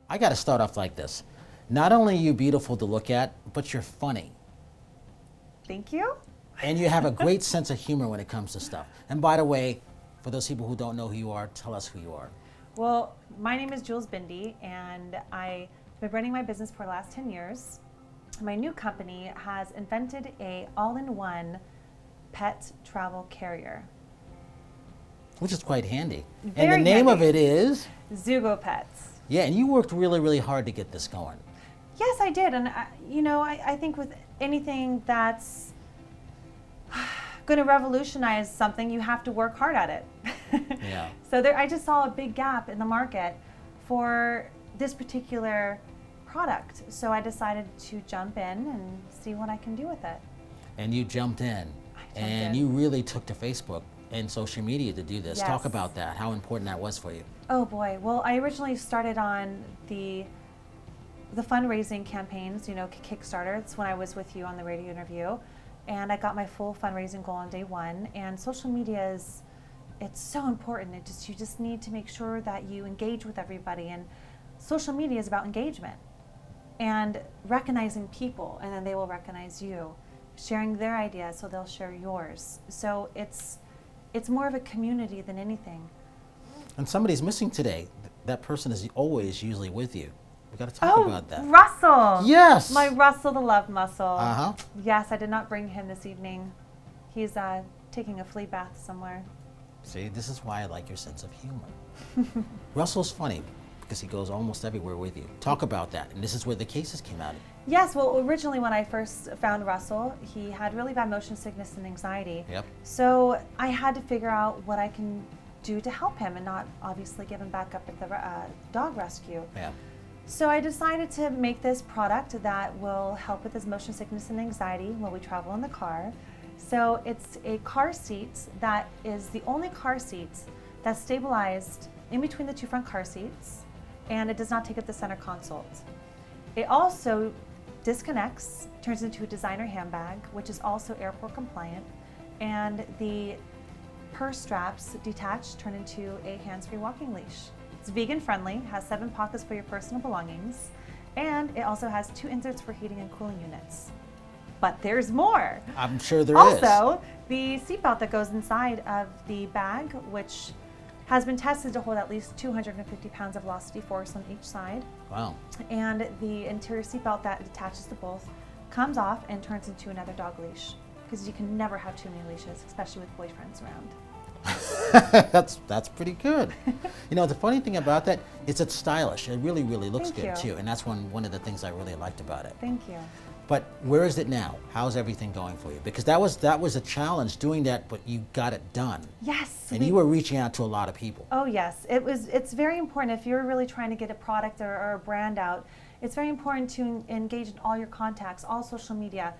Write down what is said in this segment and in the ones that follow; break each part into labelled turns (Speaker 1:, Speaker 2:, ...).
Speaker 1: I got to start off like this. Not only are you beautiful to look at, but you're funny.
Speaker 2: Thank you.
Speaker 1: And you have a great sense of humor when it comes to stuff. And by the way, for those people who don't know who you are, tell us who you are.
Speaker 2: Well, my name is Juls Bindi, and I've been running my business for the last 10 years. My new company has invented a all-in-one pet travel carrier.
Speaker 1: Which is quite handy.
Speaker 2: Very
Speaker 1: and the name
Speaker 2: handy.
Speaker 1: of it is?
Speaker 2: ZuGoPets.
Speaker 1: Yeah, and you worked really, really hard to get this going.
Speaker 2: Yes, I did. And, I think with anything that's going to revolutionize something, you have to work hard at it.
Speaker 1: Yeah.
Speaker 2: So I just saw a big gap in the market for this particular product. So I decided to jump in and see what I can do with it.
Speaker 1: And you jumped in.
Speaker 2: I jumped
Speaker 1: And
Speaker 2: in.
Speaker 1: you really took to Facebook and social media to do this.
Speaker 2: Yes.
Speaker 1: Talk about that, how important that was for you.
Speaker 2: Oh boy. Well, I originally started on the fundraising campaigns, Kickstarter. It's when I was with you on the radio interview. And I got my full fundraising goal on day one. And social media it's so important. You just need to make sure that you engage with everybody. And social media is about engagement and recognizing people, and then they will recognize you, sharing their ideas so they'll share yours. So it's more of a community than anything.
Speaker 1: And somebody's missing today. That person is always usually with you. We got to talk about that.
Speaker 2: Russell.
Speaker 1: Yes.
Speaker 2: My Russell the love muscle.
Speaker 1: Uh-huh.
Speaker 2: Yes, I did not bring him this evening. He's taking a flea bath somewhere.
Speaker 1: See, this is why I like your sense of humor. Russell's funny because he goes almost everywhere with you. Talk about that. And this is where the cases came out of.
Speaker 2: Yes, well, originally when I first found Russell, he had really bad motion sickness and anxiety.
Speaker 1: Yep.
Speaker 2: So I had to figure out what I can do to help him and not obviously give him back up at the dog rescue.
Speaker 1: Yeah.
Speaker 2: So I decided to make this product that will help with his motion sickness and anxiety while we travel in the car. So it's a car seat that is the only car seat that's stabilized in between the two front car seats, and it does not take up the center console. It also disconnects, turns into a designer handbag, which is also airport compliant, and the purse straps detach, turn into a hands-free walking leash. It's vegan friendly, has 7 pockets for your personal belongings, and it also has 2 inserts for heating and cooling units. But there's more.
Speaker 1: I'm sure there is.
Speaker 2: Also, the seatbelt that goes inside of the bag, which has been tested to hold at least 250 pounds of velocity force on each side.
Speaker 1: Wow.
Speaker 2: And the interior seatbelt that attaches to both comes off and turns into another dog leash, because you can never have too many leashes, especially with boyfriends around.
Speaker 1: That's pretty good. The funny thing about that is it's stylish. It really, really looks
Speaker 2: Thank
Speaker 1: good
Speaker 2: you.
Speaker 1: too. And that's one of the things I really liked about it.
Speaker 2: Thank you.
Speaker 1: But where is it now? How's everything going for you? Because that was a challenge doing that, but you got it done.
Speaker 2: Yes.
Speaker 1: And you were reaching out to a lot of people.
Speaker 2: Oh yes, it's very important if you're really trying to get a product or a brand out. It's very important to engage in all your contacts, all social media,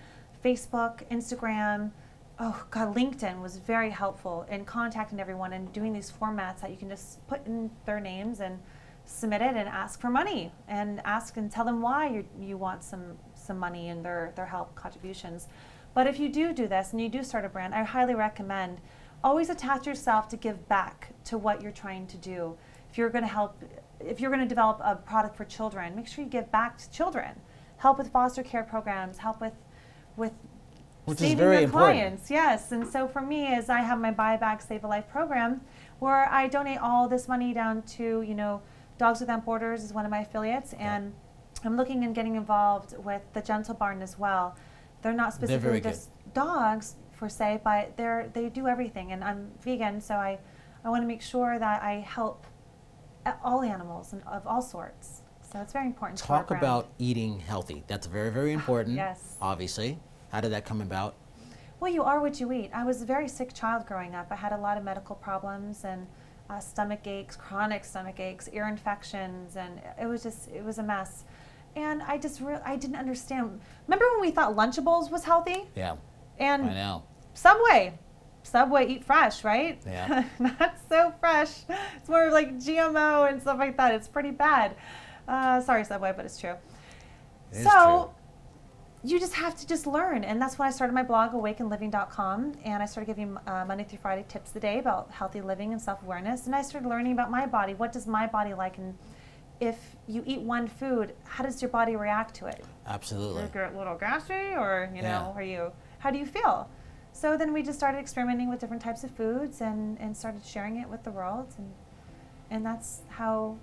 Speaker 2: Facebook, Instagram. Oh God, LinkedIn was very helpful in contacting everyone and doing these formats that you can just put in their names and submit it and ask for money and ask and tell them why you want some money and their help contributions. But if you do this and you do start a brand, I highly recommend always attach yourself to give back to what you're trying to do. If you're going to develop a product for children, make sure you give back to children. Help with foster care programs, help with
Speaker 1: Which
Speaker 2: saving
Speaker 1: is very
Speaker 2: your
Speaker 1: important.
Speaker 2: clients. Yes, and so for me, is I have my Buy a Bag, Save a Life program, where I donate all this money down to, Dogs Without Borders is one of my affiliates, and I'm looking and getting involved with the Gentle Barn as well. They're not specifically just dogs per se, but they do everything, and I'm vegan, so I want to make sure that I help all animals and of all sorts. So it's very important.
Speaker 1: Talk about eating healthy. That's very, very important.
Speaker 2: Yes.
Speaker 1: Obviously. How did that come about?
Speaker 2: Well, you are what you eat. I was a very sick child growing up. I had a lot of medical problems and stomach aches, chronic stomach aches, ear infections, and it was a mess. And I didn't understand. Remember when we thought Lunchables was healthy?
Speaker 1: Yeah.
Speaker 2: And
Speaker 1: I know.
Speaker 2: Subway, eat fresh, right?
Speaker 1: Yeah.
Speaker 2: Not so fresh. It's more like GMO and stuff like that. It's pretty bad. Sorry, Subway, but it's true.
Speaker 1: It is
Speaker 2: so
Speaker 1: true.
Speaker 2: you just have to just learn. And that's when I started my blog, awakenliving.com. And I started giving Monday through Friday tips a day about healthy living and self-awareness. And I started learning about my body. What does my body like? And if you eat one food, how does your body react to it?
Speaker 1: Absolutely.
Speaker 2: You get a little gassy, or
Speaker 1: Yeah.
Speaker 2: how do you feel? So then we just started experimenting with different types of foods and started sharing it with the world, and that's how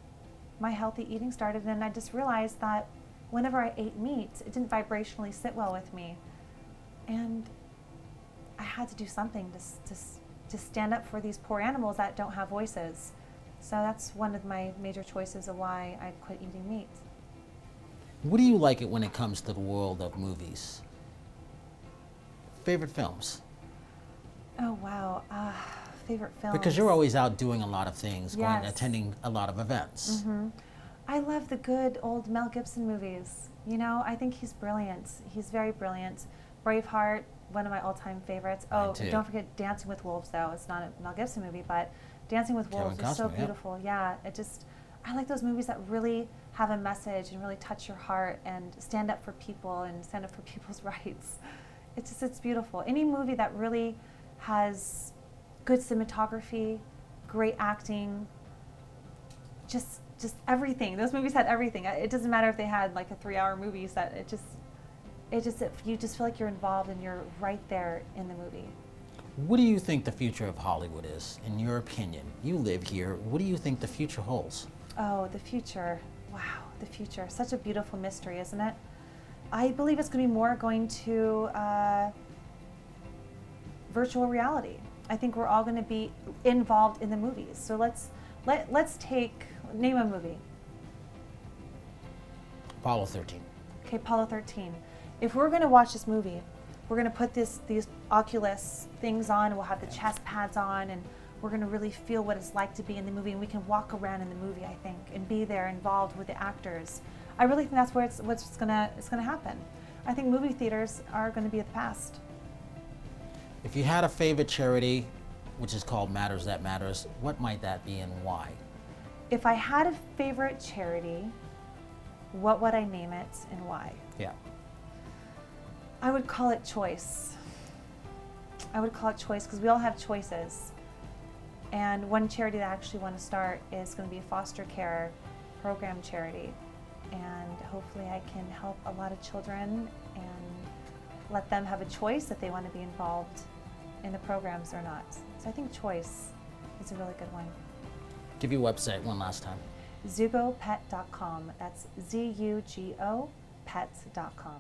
Speaker 2: my healthy eating started. And I just realized that whenever I ate meat, it didn't vibrationally sit well with me, and I had to do something to stand up for these poor animals that don't have voices. So that's one of my major choices of why I quit eating meat.
Speaker 1: What do you like it when it comes to the world of movies? Favorite films?
Speaker 2: Oh, wow. Favorite films.
Speaker 1: Because you're always out doing a lot of things,
Speaker 2: Yes.
Speaker 1: attending a lot of events.
Speaker 2: Mm-hmm. I love the good old Mel Gibson movies. I think he's brilliant. He's very brilliant. Braveheart, one of my all-time favorites.
Speaker 1: Mine
Speaker 2: Oh,
Speaker 1: too.
Speaker 2: don't forget Dancing with Wolves, though. It's not a Mel Gibson movie, but Dancing with
Speaker 1: Kevin
Speaker 2: Wolves is so
Speaker 1: Costner, yeah.
Speaker 2: beautiful. Yeah, I like those movies that really have a message and really touch your heart and stand up for people and stand up for people's rights. It's beautiful. Any movie that really has good cinematography, great acting, just everything. Those movies had everything. It doesn't matter if they had like a 3-hour movie set. You just feel like you're involved and you're right there in the movie.
Speaker 1: What do you think the future of Hollywood is, in your opinion? You live here. What do you think the future holds?
Speaker 2: Oh, the future. Wow, the future. Such a beautiful mystery, isn't it? I believe it's going to be more going to virtual reality. I think we're all going to be involved in the movies. So let's name a movie.
Speaker 1: Apollo 13.
Speaker 2: Okay, Apollo 13. If we're going to watch this movie, we're going to put these Oculus things on, and we'll have the chest pads on, and we're going to really feel what it's like to be in the movie, and we can walk around in the movie, I think, and be there involved with the actors. I really think that's where it's going to happen. I think movie theaters are going to be the past.
Speaker 1: If you had a favorite charity, which is called Matters That Matters, what might that be and why?
Speaker 2: If I had a favorite charity, what would I name it and why?
Speaker 1: Yeah.
Speaker 2: I would call it Choice. I would call it Choice because we all have choices. And one charity that I actually want to start is going to be a foster care program charity. And hopefully I can help a lot of children and let them have a choice if they want to be involved in the programs or not. So I think Choice is a really good one.
Speaker 1: Give your website one last time.
Speaker 2: ZuGoPet.com. That's ZuGo Pets.com.